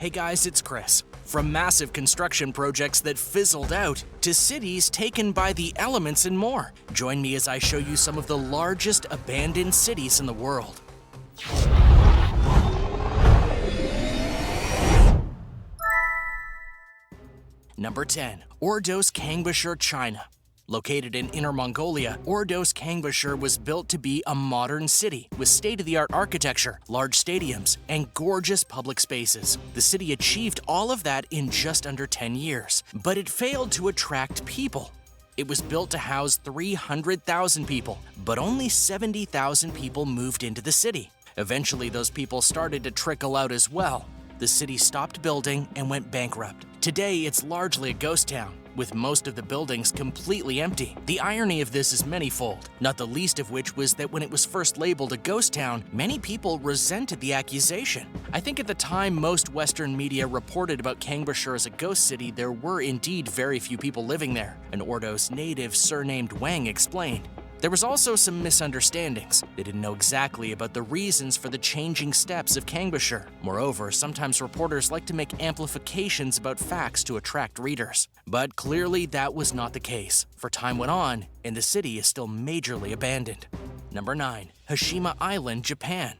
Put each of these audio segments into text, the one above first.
Hey guys, it's Chris. From massive construction projects that fizzled out to cities taken by the elements and more. Join me as I show you some of the largest abandoned cities in the world. Number 10. Ordos Kangbashi, China. Located in Inner Mongolia, Ordos Kangbashi was built to be a modern city with state-of-the-art architecture, large stadiums, and gorgeous public spaces. The city achieved all of that in just under 10 years, but it failed to attract people. It was built to house 300,000 people, but only 70,000 people moved into the city. Eventually, those people started to trickle out as well. The city stopped building and went bankrupt. Today, it's largely a ghost town, with most of the buildings completely empty. The irony of this is manifold, not the least of which was that when it was first labeled a ghost town, many people resented the accusation. I think at the time most Western media reported about Kangbashi as a ghost city, there were indeed very few people living there, an Ordos native surnamed Wang explained. There was also some misunderstandings. They didn't know exactly about the reasons for the changing steps of Kangbashi. Moreover, sometimes reporters like to make amplifications about facts to attract readers. But clearly that was not the case, for time went on, and the city is still majorly abandoned. Number 9. Hashima Island, Japan.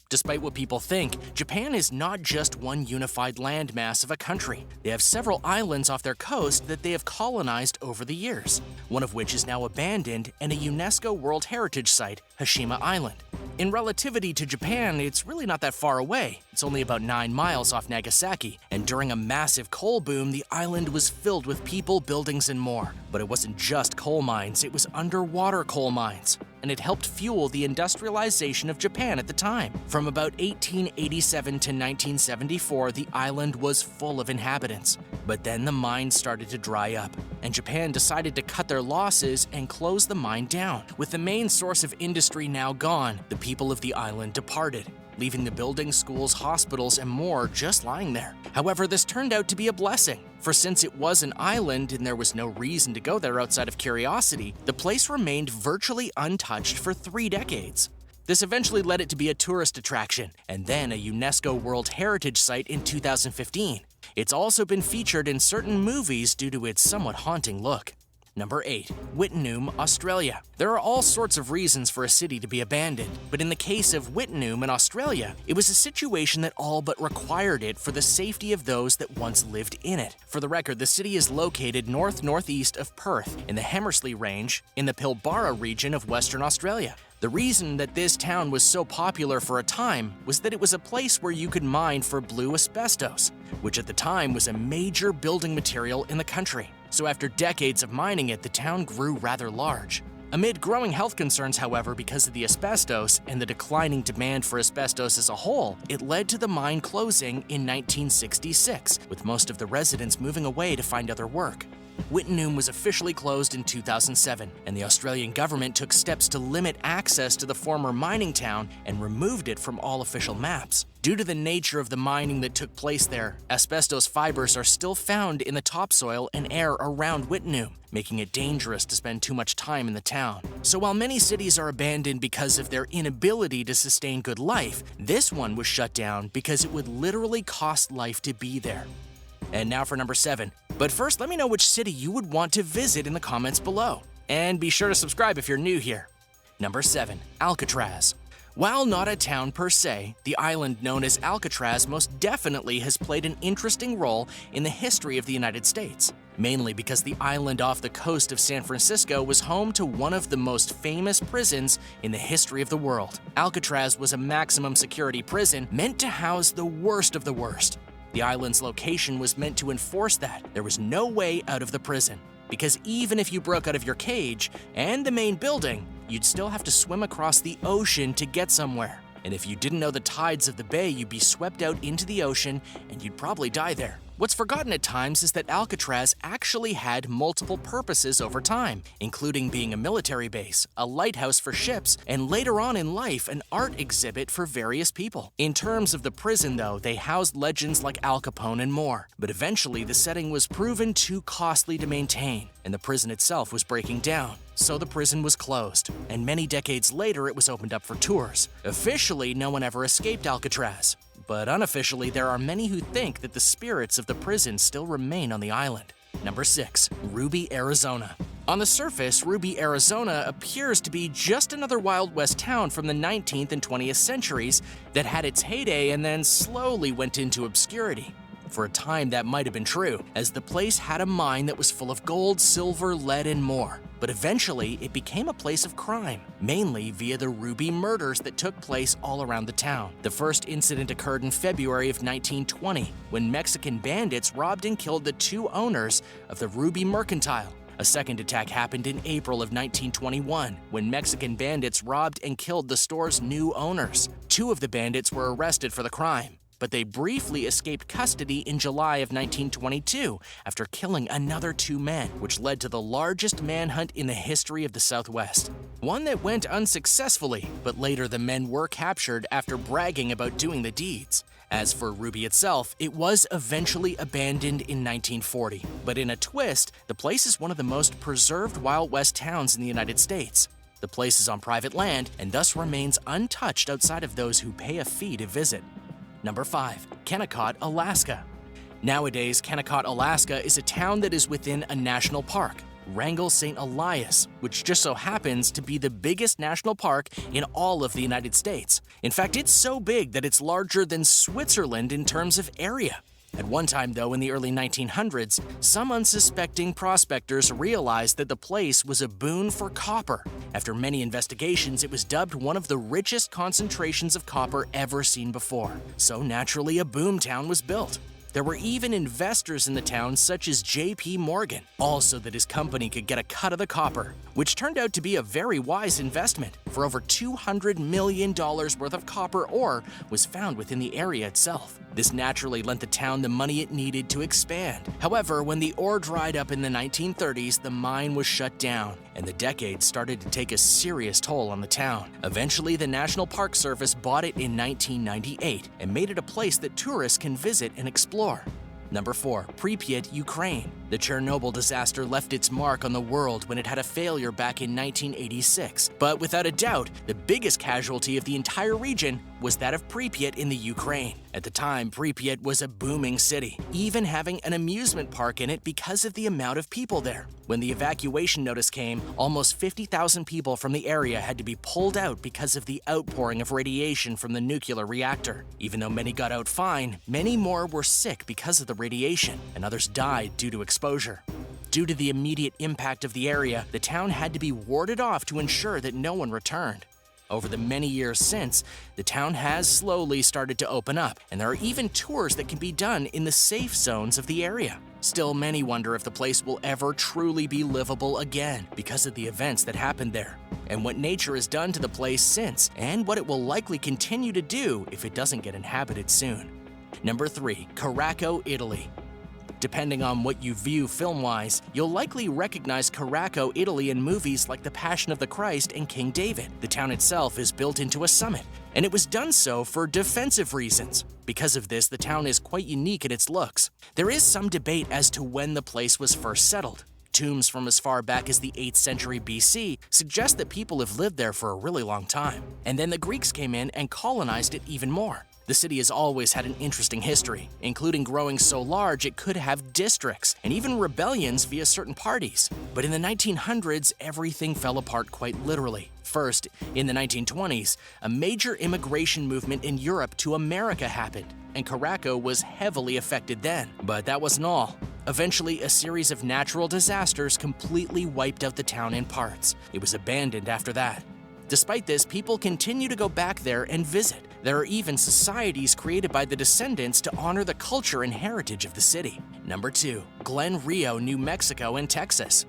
Despite what people think, Japan is not just one unified landmass of a country. They have several islands off their coast that they have colonized over the years, one of which is now abandoned and a UNESCO World Heritage Site, Hashima Island. In relativity to Japan, it's really not that far away. It's only about 9 miles off Nagasaki, and during a massive coal boom, the island was filled with people, buildings, and more. But it wasn't just coal mines, it was underwater coal mines, and it helped fuel the industrialization of Japan at the time. From about 1887 to 1974, the island was full of inhabitants. But then the mines started to dry up, and Japan decided to cut their losses and close the mine down. With the main source of industry now gone, the people of the island departed, leaving the buildings, schools, hospitals, and more just lying there. However, this turned out to be a blessing, for since it was an island and there was no reason to go there outside of curiosity, the place remained virtually untouched for 3 decades. This eventually led it to be a tourist attraction, and then a UNESCO World Heritage Site in 2015. It's also been featured in certain movies due to its somewhat haunting look. Number 8. Wittenoom, Australia. There are all sorts of reasons for a city to be abandoned, but in the case of Wittenoom in Australia, it was a situation that all but required it for the safety of those that once lived in it. For the record, the city is located north-northeast of Perth, in the Hamersley Range, in the Pilbara region of Western Australia. The reason that this town was so popular for a time was that it was a place where you could mine for blue asbestos, which at the time was a major building material in the country. So after decades of mining it, the town grew rather large. Amid growing health concerns, however, because of the asbestos and the declining demand for asbestos as a whole, it led to the mine closing in 1966, with most of the residents moving away to find other work. Wittenoom was officially closed in 2007, and the Australian government took steps to limit access to the former mining town and removed it from all official maps. Due to the nature of the mining that took place there, asbestos fibers are still found in the topsoil and air around Wittenoom, making it dangerous to spend too much time in the town. So while many cities are abandoned because of their inability to sustain good life, this one was shut down because it would literally cost life to be there. And now for number 7. But first, let me know which city you would want to visit in the comments below. And be sure to subscribe if you're new here. Number 7. Alcatraz. While not a town per se, the island known as Alcatraz most definitely has played an interesting role in the history of the United States. Mainly because the island off the coast of San Francisco was home to one of the most famous prisons in the history of the world. Alcatraz was a maximum security prison meant to house the worst of the worst. The island's location was meant to enforce that. There was no way out of the prison, because even if you broke out of your cage and the main building, you'd still have to swim across the ocean to get somewhere. And if you didn't know the tides of the bay, you'd be swept out into the ocean and you'd probably die there. What's forgotten at times is that Alcatraz actually had multiple purposes over time, including being a military base, a lighthouse for ships, and later on in life, an art exhibit for various people. In terms of the prison, though, they housed legends like Al Capone and more. But eventually, the setting was proven too costly to maintain, and the prison itself was breaking down. So the prison was closed, and many decades later, it was opened up for tours. Officially, no one ever escaped Alcatraz, but unofficially there are many who think that the spirits of the prison still remain on the island. Number 6. Ruby, Arizona. On the surface, Ruby, Arizona appears to be just another Wild West town from the 19th and 20th centuries that had its heyday and then slowly went into obscurity. For a time, that might have been true, as the place had a mine that was full of gold, silver, lead, and more. But eventually, it became a place of crime, mainly via the Ruby murders that took place all around the town. The first incident occurred in February of 1920, when Mexican bandits robbed and killed the 2 owners of the Ruby Mercantile. A second attack happened in April of 1921, when Mexican bandits robbed and killed the store's new owners. 2 of the bandits were arrested for the crime, but they briefly escaped custody in July of 1922 after killing another 2 men, which led to the largest manhunt in the history of the Southwest. One that went unsuccessfully, but later the men were captured after bragging about doing the deeds. As for Ruby itself, it was eventually abandoned in 1940, but in a twist, the place is one of the most preserved Wild West towns in the United States. The place is on private land and thus remains untouched outside of those who pay a fee to visit. Number 5. Kennecott, Alaska. Nowadays, Kennecott, Alaska is a town that is within a national park, Wrangell St. Elias, which just so happens to be the biggest national park in all of the United States. In fact, it's so big that it's larger than Switzerland in terms of area. At one time, though, in the early 1900s, some unsuspecting prospectors realized that the place was a boon for copper. After many investigations, it was dubbed one of the richest concentrations of copper ever seen before. So naturally, a boomtown was built. There were even investors in the town such as J.P. Morgan, all so that his company could get a cut of the copper, which turned out to be a very wise investment, for over $200 million worth of copper ore was found within the area itself. This naturally lent the town the money it needed to expand. However, when the ore dried up in the 1930s, the mine was shut down, and the decade started to take a serious toll on the town. Eventually, the National Park Service bought it in 1998 and made it a place that tourists can visit and explore. Number 4. Pripyat, Ukraine. The Chernobyl disaster left its mark on the world when it had a failure back in 1986. But without a doubt, the biggest casualty of the entire region was that of Pripyat in the Ukraine. At the time, Pripyat was a booming city, even having an amusement park in it because of the amount of people there. When the evacuation notice came, almost 50,000 people from the area had to be pulled out because of the outpouring of radiation from the nuclear reactor. Even though many got out fine, many more were sick because of the radiation, and others died due to exposure. Due to the immediate impact of the area, the town had to be warded off to ensure that no one returned. Over the many years since, the town has slowly started to open up, and there are even tours that can be done in the safe zones of the area. Still, many wonder if the place will ever truly be livable again because of the events that happened there, and what nature has done to the place since, and what it will likely continue to do if it doesn't get inhabited soon. Number 3. Craco, Italy. Depending on what you view film-wise, you'll likely recognize Craco, Italy in movies like The Passion of the Christ and King David. The town itself is built into a summit, and it was done so for defensive reasons. Because of this, the town is quite unique in its looks. There is some debate as to when the place was first settled. Tombs from as far back as the 8th century BC suggest that people have lived there for a really long time. And then the Greeks came in and colonized it even more. The city has always had an interesting history, including growing so large it could have districts and even rebellions via certain parties. But in the 1900s, everything fell apart quite literally. First, in the 1920s, a major immigration movement in Europe to America happened, and Craco was heavily affected then. But that wasn't all. Eventually, a series of natural disasters completely wiped out the town in parts. It was abandoned after that. Despite this, people continue to go back there and visit. There are even societies created by the descendants to honor the culture and heritage of the city. Number 2. Glen Rio, New Mexico and Texas.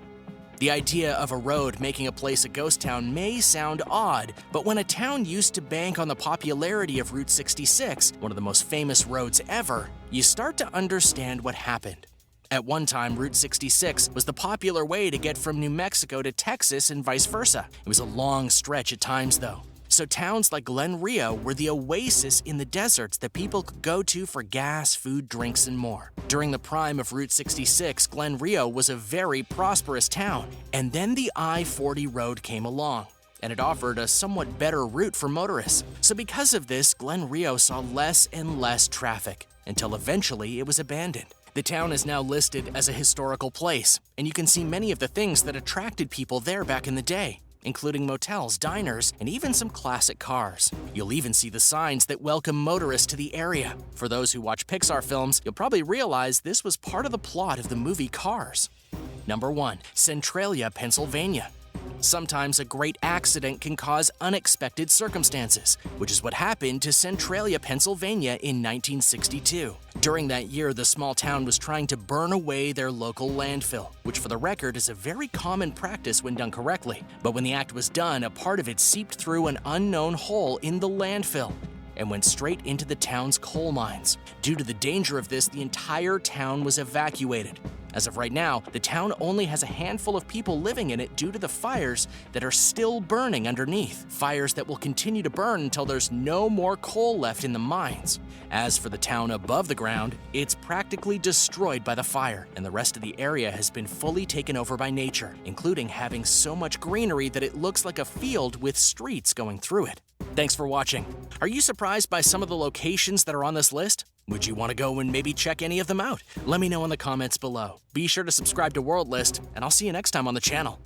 The idea of a road making a place a ghost town may sound odd, but when a town used to bank on the popularity of Route 66, one of the most famous roads ever, you start to understand what happened. At one time, Route 66 was the popular way to get from New Mexico to Texas and vice versa. It was a long stretch at times, though. So towns like Glen Rio were the oasis in the deserts that people could go to for gas, food, drinks, and more. During the prime of Route 66, Glen Rio was a very prosperous town. And then the I-40 road came along. and it offered a somewhat better route for motorists. So because of this, Glen Rio saw less and less traffic, until eventually it was abandoned. The town is now listed as a historical place, and you can see many of the things that attracted people there back in the day, including motels, diners, and even some classic cars. You'll even see the signs that welcome motorists to the area. For those who watch Pixar films, you'll probably realize this was part of the plot of the movie Cars. Number 1. Centralia, Pennsylvania. Sometimes a great accident can cause unexpected circumstances, which is what happened to Centralia, Pennsylvania in 1962. During that year, the small town was trying to burn away their local landfill, which for the record is a very common practice when done correctly. But when the act was done, a part of it seeped through an unknown hole in the landfill and went straight into the town's coal mines. Due to the danger of this, the entire town was evacuated. As of right now, the town only has a handful of people living in it due to the fires that are still burning underneath. Fires that will continue to burn until there's no more coal left in the mines. As for the town above the ground, it's practically destroyed by the fire, and the rest of the area has been fully taken over by nature, including having so much greenery that it looks like a field with streets going through it. Thanks for watching. Are you surprised by some of the locations that are on this list? Would you want to go and maybe check any of them out? Let me know in the comments below. Be sure to subscribe to World List, and I'll see you next time on the channel.